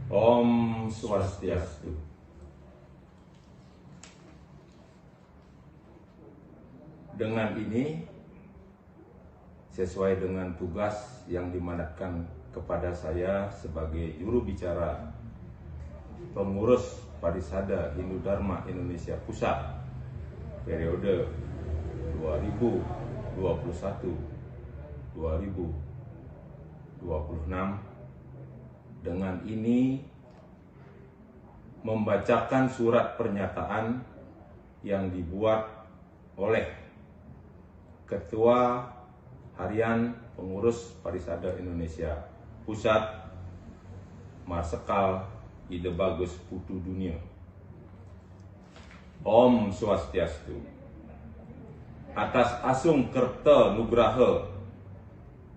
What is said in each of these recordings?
Om Swastiastu. Dengan ini, sesuai dengan tugas yang dimandatkan kepada saya sebagai juru bicara pengurus Parisada Hindu Dharma Indonesia Pusat periode 2021-2026, dengan ini membacakan surat pernyataan yang dibuat oleh Ketua Harian Pengurus Parisada Indonesia Pusat, Marsekal Ide Bagus Putu Dunia. Om Swastiastu. Atas asung kerta nugraha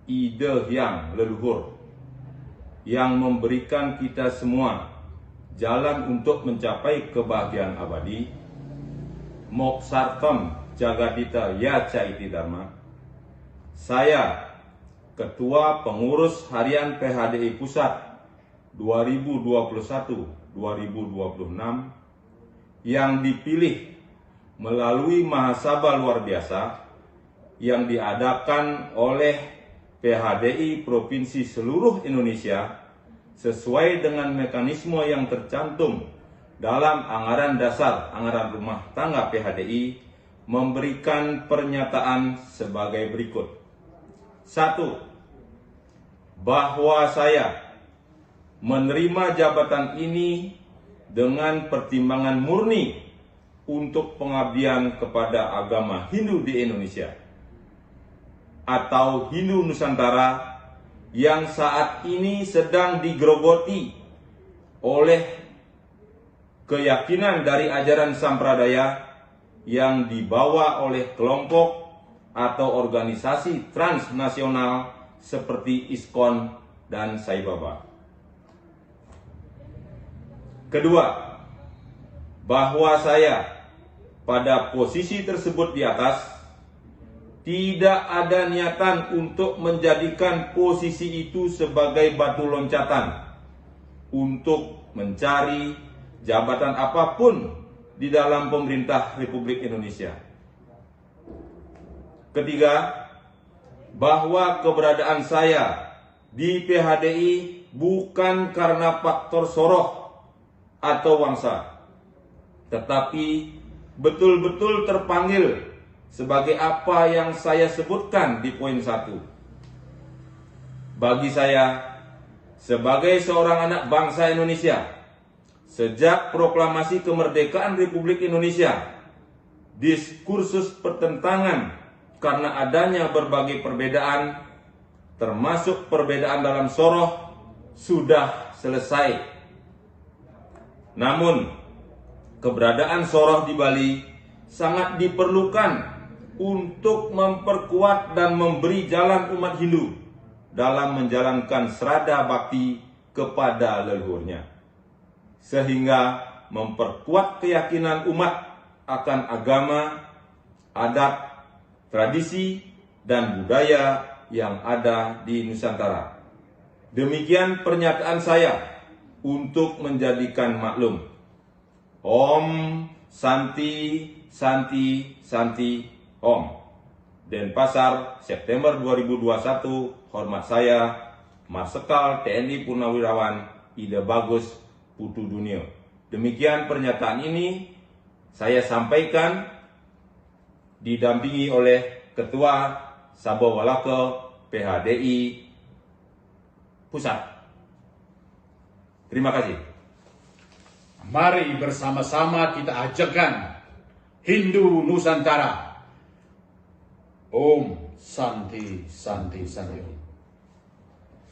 Ide Hyang Leluhur yang memberikan kita semua jalan untuk mencapai kebahagiaan abadi, Moksartam Jagadita Yaca Iti Dharma, saya, Ketua Pengurus Harian PHDI Pusat 2021-2026, yang dipilih melalui Mahasabha luar biasa yang diadakan oleh PHDI Provinsi seluruh Indonesia sesuai dengan mekanisme yang tercantum dalam anggaran dasar anggaran rumah tangga PHDI, memberikan pernyataan sebagai berikut. 1. Bahwa saya menerima jabatan ini dengan pertimbangan murni untuk pengabdian kepada agama Hindu di Indonesia atau Hindu Nusantara yang saat ini sedang digerogoti oleh keyakinan dari ajaran sampradaya yang dibawa oleh kelompok atau organisasi transnasional seperti ISKCON dan Sai Baba. Kedua, bahwa saya pada posisi tersebut di atas tidak ada niatan untuk menjadikan posisi itu sebagai batu loncatan untuk mencari jabatan apapun di dalam pemerintah Republik Indonesia. Ketiga, bahwa keberadaan saya di PHDI bukan karena faktor soroh atau wangsa, tetapi betul-betul terpanggil sebagai apa yang saya sebutkan di poin 1. Bagi saya, sebagai seorang anak bangsa Indonesia, sejak proklamasi kemerdekaan Republik Indonesia, diskursus pertentangan karena adanya berbagai perbedaan, termasuk perbedaan dalam soroh, sudah selesai. Namun, keberadaan soroh di Bali sangat diperlukan untuk memperkuat dan memberi jalan umat Hindu dalam menjalankan serada bakti kepada leluhurnya, sehingga memperkuat keyakinan umat akan agama, adat, tradisi, dan budaya yang ada di Nusantara. Demikian pernyataan saya untuk menjadikan maklum. Om Santi Santi Santi Om. Denpasar, September 2021. Hormat saya, Marsekal TNI Purnawirawan Ide Bagus Putu Dunia. Demikian pernyataan ini saya sampaikan didampingi oleh Ketua Sabha Walaka PHDI Pusat. Terima kasih. Mari bersama-sama kita ajarkan Hindu Nusantara. Om Santi Santi Santi Om.